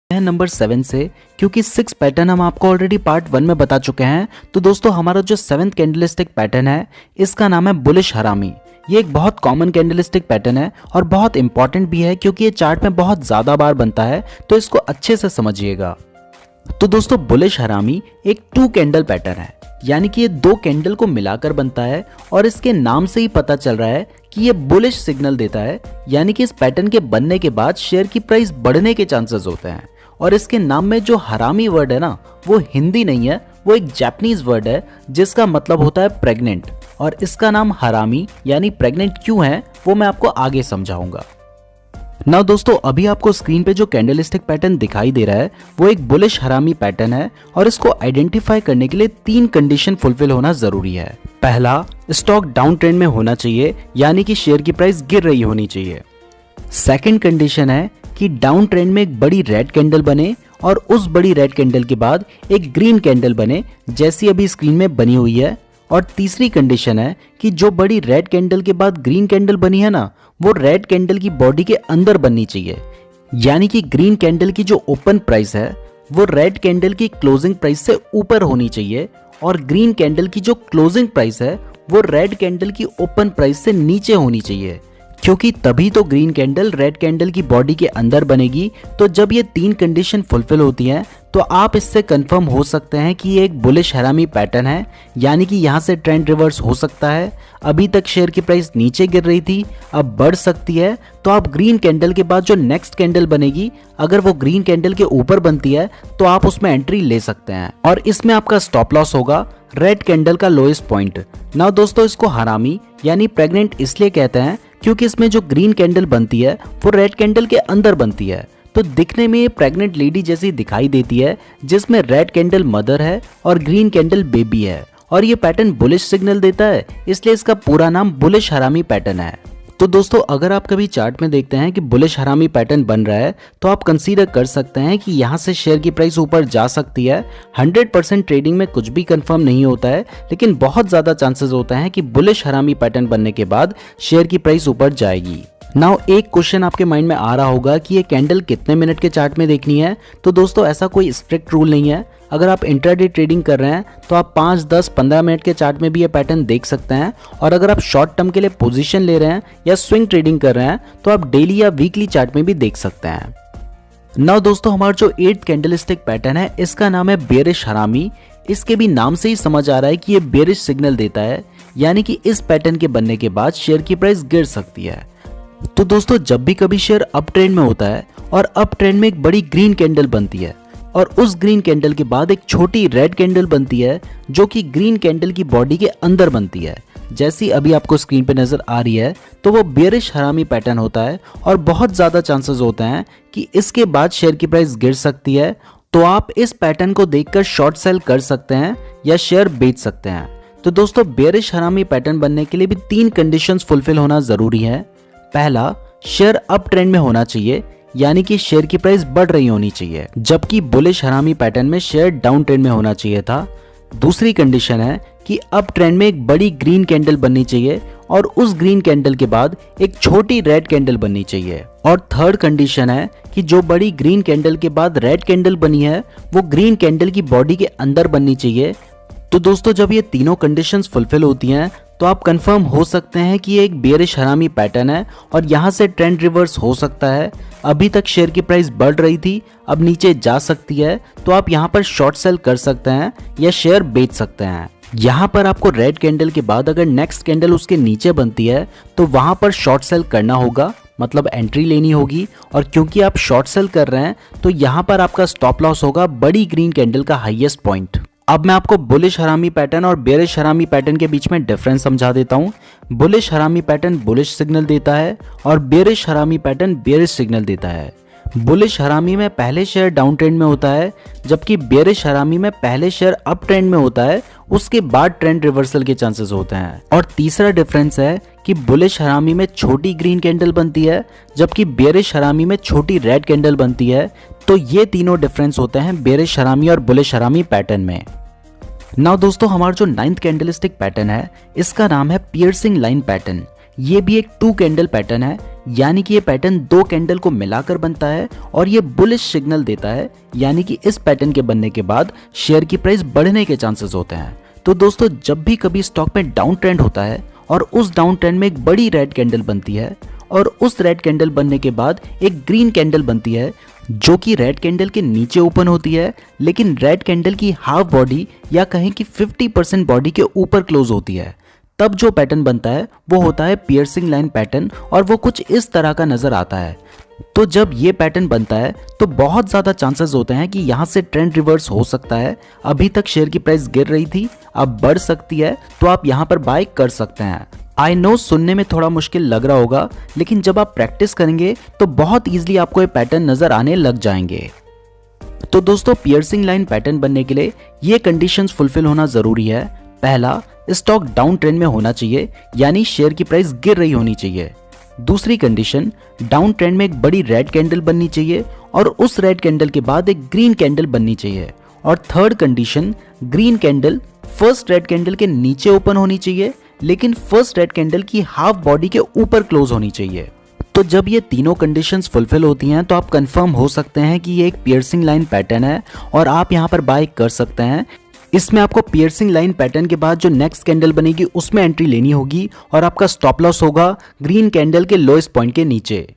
है नंबर 7 से, क्योंकि 6 पैटर्न हम आपको ऑलरेडी पार्ट 1 में बता चुके हैं। तो दोस्तों हमारा जो 7th कैंडलस्टिक पैटर्न है इसका नाम है बुलिश हरामी। ये एक बहुत कॉमन कैंडलस्टिक पैटर्न है और बहुत इंपॉर्टेंट भी है क्योंकि ये चार्ट में बहुत ज्यादा बार बनता है, तो इसको अच्छे से समझिएगा। तो दोस्तों बुलिश हरामी एक 2 कैंडल पैटर्न है, यानी कि ये 2 कैंडल को मिलाकर बनता है और इसके नाम से ही पता चल रहा है कि ये बुलिश सिग्नल देता है, यानी कि इस पैटर्न के बनने के बाद शेयर की प्राइस बढ़ने के चांसेस होते हैं। और इसके नाम में जो हरामी वर्ड है ना, वो हिंदी नहीं है, वो एक जापानीज वर्ड है जिसका मतलब होता है प्रेग्नेंट। और इसका नाम हरामी यानी प्रेग्नेंट क्यों है वो मैं आपको आगे समझाऊंगा। नाउ दोस्तों अभी आपको स्क्रीन पे जो कैंडलस्टिक पैटर्न दिखाई दे रहा है वो एक बुलिश हरामी पैटर्न है और इसको आइडेंटिफाई करने के लिए 3 कंडीशन फुलफिल होना जरूरी है। पहला, स्टॉक डाउन ट्रेंड में होना चाहिए, यानी कि शेयर की प्राइस गिर रही होनी चाहिए। सेकंड कंडीशन है कि डाउन ट्रेंड में एक बड़ी रेड कैंडल बने और उस बड़ी रेड कैंडल के बाद एक ग्रीन कैंडल बने, जैसी अभी स्क्रीन में बनी हुई है। और तीसरी कंडीशन है कि जो बड़ी रेड कैंडल के बाद ग्रीन कैंडल बनी है ना, वो रेड कैंडल की बॉडी के अंदर बननी चाहिए, यानी कि ग्रीन कैंडल की जो ओपन प्राइस है वो रेड कैंडल की क्लोजिंग प्राइस से ऊपर होनी चाहिए और ग्रीन कैंडल की जो क्लोजिंग प्राइस है वो रेड कैंडल की ओपन प्राइस से नीचे होनी चाहिए, क्योंकि तभी तो ग्रीन कैंडल रेड कैंडल की बॉडी के अंदर बनेगी। तो जब ये 3 कंडीशन फुलफिल होती हैं तो आप इससे कंफर्म हो सकते हैं कि ये एक बुलिश हरामी पैटर्न है, यानी कि यहाँ से ट्रेंड रिवर्स हो सकता है। अभी तक शेयर की प्राइस नीचे गिर रही थी, अब बढ़ सकती है। तो आप ग्रीन कैंडल के बाद जो नेक्स्ट कैंडल बनेगी, अगर वो ग्रीन कैंडल के ऊपर बनती है तो आप उसमें एंट्री ले सकते हैं और इसमें आपका स्टॉप लॉस होगा रेड कैंडल का लोएस्ट पॉइंट। नाउ दोस्तों इसको हरामी यानी प्रेग्नेंट इसलिए कहते हैं क्योंकि इसमें जो ग्रीन कैंडल बनती है वो रेड कैंडल के अंदर बनती है, तो दिखने में ये प्रेग्नेंट लेडी जैसी दिखाई देती है, जिसमें रेड कैंडल मदर है और ग्रीन कैंडल बेबी है। और ये पैटर्न बुलिश सिग्नल देता है, इसलिए इसका पूरा नाम बुलिश हरामी पैटर्न है। तो दोस्तों अगर आप कभी चार्ट में देखते हैं कि बुलिश हरामी पैटर्न बन रहा है तो आप कंसीडर कर सकते हैं कि यहाँ से शेयर की प्राइस ऊपर जा सकती है। 100% ट्रेडिंग में कुछ भी कंफर्म नहीं होता है, लेकिन बहुत ज्यादा चांसेस होता है कि बुलिश हरामी पैटर्न बनने के बाद शेयर की प्राइस ऊपर जाएगी। नाउ एक क्वेश्चन आपके माइंड में आ रहा होगा कि ये कैंडल कितने मिनट के चार्ट में देखनी है। तो दोस्तों ऐसा कोई स्ट्रिक्ट रूल नहीं है। अगर आप इंट्राडे ट्रेडिंग कर रहे हैं तो आप 5, 10, 15 मिनट के चार्ट में भी ये पैटर्न देख सकते हैं। और अगर आप शॉर्ट टर्म के लिए पोजीशन ले रहे हैं या स्विंग ट्रेडिंग कर रहे हैं तो आप डेली या वीकली चार्ट में भी देख सकते हैं। नाउ दोस्तों हमारा जो 8th कैंडलस्टिक पैटर्न है इसका नाम है बेरिश हरामी। इसके भी नाम से ही समझ आ रहा है कि ये बेरिश सिग्नल देता है, यानी कि इस पैटर्न के बनने के बाद शेयर की प्राइस गिर सकती है। तो दोस्तों जब भी कभी शेयर अप ट्रेंड में होता है और अप ट्रेंड में एक बड़ी ग्रीन कैंडल बनती है और उस ग्रीन कैंडल के बाद एक छोटी रेड कैंडल बनती है जो कि ग्रीन कैंडल की बॉडी के अंदर बनती है, जैसी अभी आपको स्क्रीन पे नजर आ रही है, तो वो बेरिश हरामी पैटर्न होता है और बहुत ज्यादा चांसेस होते हैं कि इसके बाद शेयर की प्राइस गिर सकती है। तो आप इस पैटर्न को देखकर शॉर्ट सेल कर सकते हैं या शेयर बेच सकते हैं। तो दोस्तों बेरिश हरामी पैटर्न बनने के लिए भी 3 कंडीशंस फुलफिल होना जरूरी है। पहला, शेयर अप ट्रेंड में होना चाहिए, यानी कि शेयर की प्राइस बढ़ रही होनी चाहिए, जबकि बुलिश हरामी पैटर्न में शेयर डाउन ट्रेंड में होना चाहिए था। दूसरी कंडीशन है कि अप ट्रेंड में एक बड़ी ग्रीन कैंडल बननी चाहिए और उस ग्रीन कैंडल के बाद एक छोटी रेड कैंडल बननी चाहिए। और थर्ड कंडीशन है कि जो बड़ी ग्रीन कैंडल के बाद रेड कैंडल बनी है वो ग्रीन कैंडल की बॉडी के अंदर बननी चाहिए। तो दोस्तों जब ये तीनों कंडीशंस फुलफिल होती हैं तो आप कंफर्म हो सकते हैं कि ये एक बेरिश हरामी पैटर्न है और यहाँ से ट्रेंड रिवर्स हो सकता है। अभी तक शेयर की प्राइस बढ़ रही थी, अब नीचे जा सकती है, तो आप यहाँ पर शॉर्ट सेल कर सकते हैं या शेयर बेच सकते हैं। यहाँ पर आपको रेड कैंडल के बाद अगर नेक्स्ट कैंडल उसके नीचे बनती है तो वहां पर शॉर्ट सेल करना होगा, मतलब एंट्री लेनी होगी। और क्योंकि आप शॉर्ट सेल कर रहे हैं तो यहाँ पर आपका स्टॉप लॉस होगा बड़ी ग्रीन कैंडल का हाईएस्ट पॉइंट। अब मैं आपको बुलिश हरामी पैटर्न और बेरिश हरामी पैटर्न के बीच में डिफरेंस समझा देता हूँ। बुलिश हरामी पैटर्न बुलिश सिग्नल देता है और बेरिश हरामी पैटर्न बेरिश सिग्नल देता है। बुलिश हरामी में पहले शेयर डाउन ट्रेंड में होता है, जबकि बेरिश हरामी में पहले शेयर अप ट्रेंड में होता है, उसके बाद ट्रेंड रिवर्सल के चांसेस होते हैं। और तीसरा डिफरेंस है कि बुलिश हरामी में छोटी ग्रीन कैंडल बनती है, जबकि बेरिश हरामी में छोटी रेड कैंडल बनती है। तो ये तीनों डिफरेंस होते हैं बेरिश हरामी और बुलिश हरामी पैटर्न में। नाउ दोस्तों हमारा जो 9th कैंडलस्टिक पैटर्न है इसका नाम है पियर्सिंग लाइन पैटर्न। ये भी एक 2 कैंडल पैटर्न है, यानी कि ये पैटर्न दो कैंडल को मिलाकर बनता है और ये बुलिश सिग्नल देता है, यानी कि इस पैटर्न के बनने के बाद शेयर की प्राइस बढ़ने के चांसेस होते हैं। तो दोस्तों जब भी कभी स्टॉक में डाउन ट्रेंड होता है और उस डाउन ट्रेंड में एक बड़ी रेड कैंडल बनती है और उस रेड कैंडल बनने के बाद एक ग्रीन कैंडल बनती है जो कि रेड कैंडल के नीचे ओपन होती है, लेकिन रेड कैंडल की हाफ बॉडी या कहें कि 50% बॉडी के ऊपर क्लोज होती है, तब जो पैटर्न बनता है वो होता है पियर्सिंग लाइन पैटर्न और वो कुछ इस तरह का नजर आता है। तो जब ये पैटर्न बनता है तो बहुत ज़्यादा चांसेस होते हैं कि यहाँ से ट्रेंड रिवर्स हो सकता है। अभी तक शेयर की प्राइस गिर रही थी, अब बढ़ सकती है, तो आप यहाँ पर बाय कर सकते हैं। आई नो सुनने में थोड़ा मुश्किल लग रहा होगा, लेकिन जब आप प्रैक्टिस करेंगे तो बहुत ईजिली आपको ये पैटर्न नजर आने लग जाएंगे। तो दोस्तों पियर्सिंग लाइन पैटर्न बनने के लिए ये कंडीशंस फुलफिल होना जरूरी है। पहला, स्टॉक डाउन ट्रेंड में होना चाहिए, यानी शेयर की प्राइस गिर रही होनी चाहिए। दूसरी कंडीशन, डाउन ट्रेंड में एक बड़ी रेड कैंडल बननी चाहिए और उस रेड कैंडल के बाद एक ग्रीन कैंडल बननी चाहिए। और third condition, green candle first red candle के नीचे ओपन होनी चाहिए, लेकिन फर्स्ट रेड कैंडल की हाफ बॉडी के ऊपर क्लोज होनी चाहिए। तो जब ये तीनों कंडीशंस फुलफिल होती हैं तो आप कंफर्म हो सकते हैं कि ये एक पियर्सिंग लाइन पैटर्न है और आप यहाँ पर बाय कर सकते हैं। इसमें आपको पियर्सिंग लाइन पैटर्न के बाद जो नेक्स्ट कैंडल बनेगी उसमें एंट्री लेनी होगी और आपका स्टॉप लॉस होगा ग्रीन कैंडल के लोएस्ट पॉइंट के नीचे।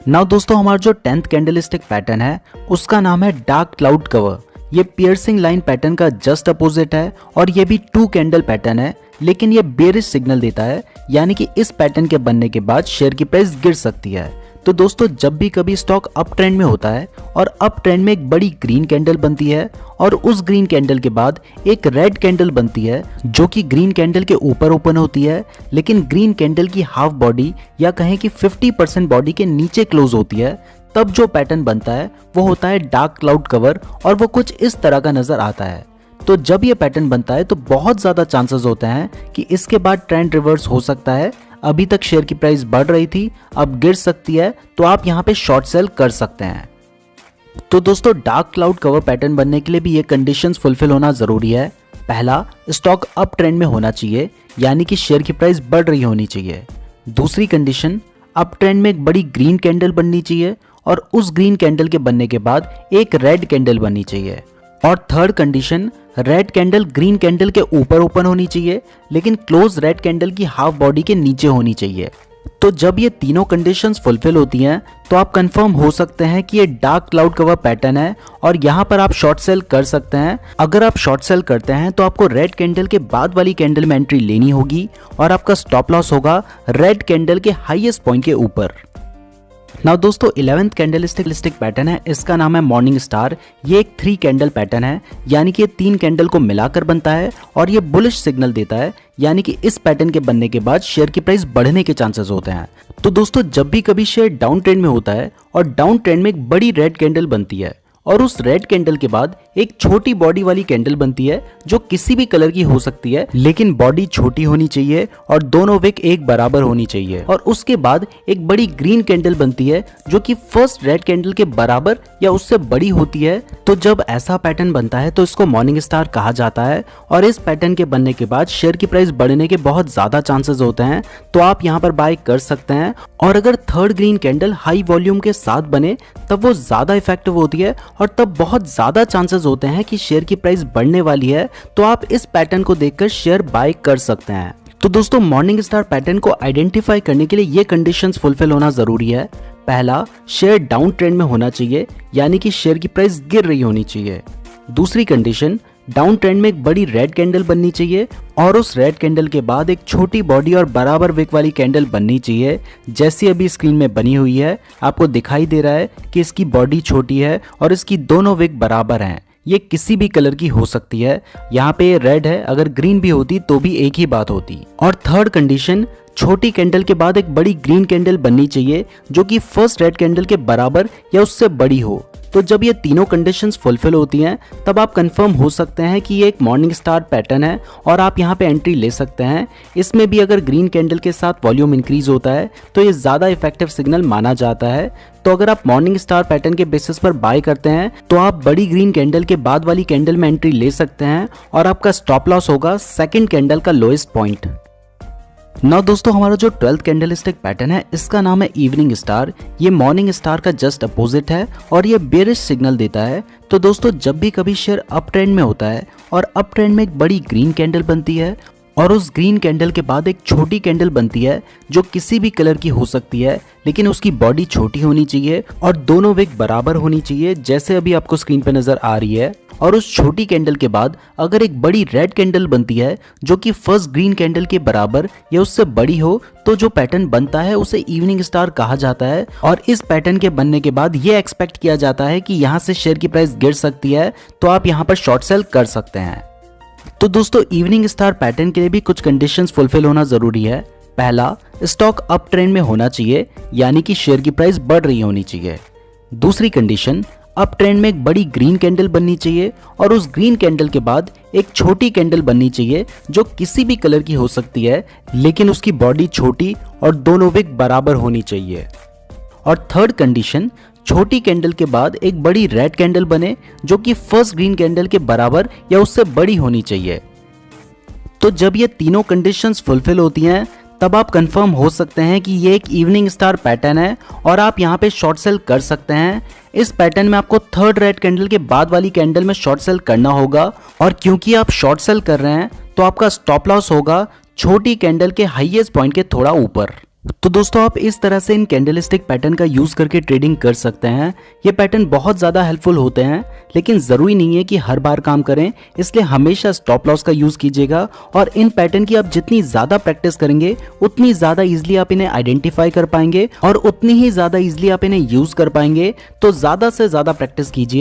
नाउ दोस्तों हमारा जो 10th कैंडलस्टिक पैटर्न है उसका नाम है डार्क क्लाउड कवर। ये पियर्सिंग लाइन पैटर्न का जस्ट अपोजिट है और ये भी 2 कैंडल पैटर्न है, लेकिन ये बेरिश सिग्नल देता है, यानी कि इस पैटर्न के बनने के बाद शेयर की प्राइस गिर सकती है। तो दोस्तों जब भी कभी स्टॉक अप ट्रेंड में होता है और अप ट्रेंड में एक बड़ी ग्रीन कैंडल बनती है और उस ग्रीन कैंडल के बाद एक रेड कैंडल बनती है जो कि ग्रीन कैंडल के ऊपर ओपन होती है, लेकिन ग्रीन कैंडल की हाफ बॉडी या कहें कि 50% बॉडी के नीचे क्लोज होती है, तब जो पैटर्न बनता है वो होता है डार्क क्लाउड कवर और वो कुछ इस तरह का नजर आता है। तो जब ये पैटर्न बनता है तो बहुत ज्यादा चांसेस होते हैं कि इसके बाद ट्रेंड रिवर्स हो सकता है। अभी तक शेयर की प्राइस बढ़ रही थी, अब गिर सकती है, तो आप यहाँ पे शॉर्ट सेल कर सकते हैं। तो दोस्तों डार्क क्लाउड कवर पैटर्न बनने के लिए भी ये कंडीशंस फुलफिल होना जरूरी है। पहला, स्टॉक अप ट्रेंड में होना चाहिए, यानी कि शेयर की प्राइस बढ़ रही होनी चाहिए। दूसरी कंडीशन, अप ट्रेंड में एक बड़ी ग्रीन कैंडल बननी चाहिए और उस ग्रीन कैंडल के बनने के बाद एक रेड कैंडल बननी चाहिए। और third condition, red candle green candle के ऊपर ओपन होनी चाहिए, लेकिन क्लोज रेड कैंडल की हाफ बॉडी के नीचे होनी चाहिए। तो जब ये तीनों कंडीशंस फुलफिल होती हैं तो आप कंफर्म हो सकते हैं कि ये डार्क क्लाउड कवर पैटर्न है और यहाँ पर आप शॉर्ट सेल कर सकते हैं। अगर आप शॉर्ट सेल करते हैं तो आपको रेड कैंडल के बाद वाली कैंडल में एंट्री लेनी होगी और आपका स्टॉप लॉस होगा रेड कैंडल के हाईएस्ट पॉइंट के ऊपर। नाउ दोस्तों 11th कैंडलस्टिक पैटर्न है, इसका नाम है मॉर्निंग स्टार। ये एक 3 कैंडल पैटर्न है, यानी कि ये 3 कैंडल को मिलाकर बनता है और ये बुलिश सिग्नल देता है, यानी कि इस पैटर्न के बनने के बाद शेयर की प्राइस बढ़ने के चांसेस होते हैं। तो दोस्तों जब भी कभी शेयर डाउन ट्रेंड में होता है और डाउन ट्रेंड में एक बड़ी रेड कैंडल बनती है और उस रेड कैंडल के बाद एक छोटी बॉडी वाली कैंडल बनती है जो किसी भी कलर की हो सकती है, लेकिन बॉडी छोटी होनी चाहिए और दोनों विक एक बराबर होनी चाहिए। और उसके बाद एक बड़ी ग्रीन कैंडल बनती है जो कि फर्स्ट रेड कैंडल के बराबर या उससे बड़ी होती है। तो जब ऐसा पैटर्न बनता है तो इसको मॉर्निंग स्टार कहा जाता है और इस पैटर्न के बनने के बाद शेयर की प्राइस बढ़ने के बहुत ज्यादा चांसेस होते हैं, तो आप यहाँ पर बाय कर सकते हैं। और अगर third green candle high volume के साथ बने तब वो ज्यादा इफेक्टिव होती है और तब बहुत ज्यादा चांसेस होते हैं कि शेयर की प्राइस बढ़ने वाली है, तो आप इस पैटर्न को देखकर शेयर बाय कर सकते हैं। तो दोस्तों मॉर्निंग स्टार पैटर्न को आइडेंटिफाई करने के लिए ये कंडीशंस फुलफिल होना जरूरी है। पहला, शेयर डाउन ट्रेंड में होना चाहिए, यानी कि शेयर की प्राइस गिर रही होनी चाहिए। दूसरी कंडीशन, डाउन ट्रेंड में एक बड़ी रेड कैंडल बननी चाहिए और उस रेड कैंडल के बाद एक छोटी बॉडी और बराबर विक वाली कैंडल बननी चाहिए, जैसी अभी स्क्रीन में बनी हुई है। आपको दिखाई दे रहा है कि इसकी बॉडी छोटी है और इसकी दोनों विक बराबर हैं। ये किसी भी कलर की हो सकती है, यहाँ पे ये रेड है, अगर ग्रीन भी होती तो भी एक ही बात होती। और थर्ड कंडीशन, छोटी कैंडल के बाद एक बड़ी ग्रीन कैंडल बननी चाहिए जो कि फर्स्ट रेड कैंडल के बराबर या उससे बड़ी हो। तो जब ये तीनों कंडीशंस फुलफिल होती हैं तब आप कंफर्म हो सकते हैं कि ये एक मॉर्निंग स्टार पैटर्न है और आप यहाँ पे एंट्री ले सकते हैं। इसमें भी अगर ग्रीन कैंडल के साथ वॉल्यूम इंक्रीज होता है तो ये ज़्यादा इफेक्टिव सिग्नल माना जाता है। तो अगर आप मॉर्निंग स्टार पैटर्न के बेसिस पर बाय करते हैं तो आप बड़ी ग्रीन कैंडल के बाद वाली कैंडल में एंट्री ले सकते हैं और आपका स्टॉप लॉस होगा सेकेंड कैंडल का लोएस्ट पॉइंट। ना दोस्तों, हमारा जो 12th कैंडलस्टिक पैटर्न है इसका नाम है इवनिंग स्टार। ये मॉर्निंग स्टार का जस्ट अपोजिट है और ये बेरिश सिग्नल देता है। तो दोस्तों, जब भी कभी शेयर अप ट्रेंड में होता है और अप ट्रेंड में एक बड़ी ग्रीन कैंडल बनती है और उस ग्रीन कैंडल के बाद एक छोटी कैंडल बनती है जो किसी भी कलर की हो सकती है, लेकिन उसकी बॉडी छोटी होनी चाहिए और दोनों विक बराबर होनी चाहिए, जैसे अभी आपको स्क्रीन पे नजर आ रही है। और उस छोटी कैंडल के बाद अगर एक बड़ी रेड कैंडल बनती है जो कि फर्स्ट ग्रीन कैंडल के बराबर या उससे बड़ी हो, तो जो पैटर्न बनता है उसे इवनिंग स्टार कहा जाता है। और इस पैटर्न के बनने के बाद ये एक्सपेक्ट किया जाता है कि यहाँ से शेयर की प्राइस गिर सकती है, तो आप यहाँ पर शॉर्ट सेल कर सकते हैं। तो दोस्तों, इवनिंग स्टार पैटर्न के लिए भी कुछ कंडीशंस फुलफिल होना जरूरी है। पहला, स्टॉक अप ट्रेंड में होना चाहिए, यानी कि शेयर की प्राइस बढ़ रही होनी चाहिए। दूसरी कंडीशन, अप ट्रेंड में एक बड़ी ग्रीन कैंडल बननी चाहिए और उस ग्रीन कैंडल के बाद एक छोटी कैंडल बननी चाहिए जो किसी भी कलर की हो सकती है, लेकिन उसकी बॉडी छोटी और दोनों विक बराबर होनी चाहिए। और थर्ड कंडीशन, छोटी कैंडल के बाद एक बड़ी रेड कैंडल बने जो कि फर्स्ट ग्रीन कैंडल के बराबर या उससे बड़ी होनी चाहिए। तो जब ये तीनों कंडीशंस फुलफिल होती हैं, तब आप कंफर्म हो सकते हैं कि ये एक इवनिंग स्टार पैटर्न है और आप यहाँ पे शॉर्ट सेल कर सकते हैं। इस पैटर्न में आपको थर्ड रेड कैंडल के बाद वाली कैंडल में शॉर्ट सेल करना होगा, और क्योंकि आप शॉर्ट सेल कर रहे हैं तो आपका स्टॉप लॉस होगा छोटी कैंडल के हाईएस्ट पॉइंट के थोड़ा ऊपर। तो दोस्तों, आप इस तरह से इन कैंडलस्टिक पैटर्न का यूज करके ट्रेडिंग कर सकते हैं। ये पैटर्न बहुत ज़्यादा हेल्पफुल होते हैं, लेकिन ज़रूरी नहीं है कि हर बार काम करें, इसलिए हमेशा स्टॉप लॉस का यूज़ कीजिएगा। और इन पैटर्न की आप जितनी ज़्यादा प्रैक्टिस करेंगे उतनी ज़्यादा ईजिली आप इन्हें आइडेंटिफाई कर पाएंगे और उतनी ही ज़्यादा ईजिली आप इन्हें यूज़ कर पाएंगे। तो ज़्यादा से ज़्यादा प्रैक्टिस कीजिए।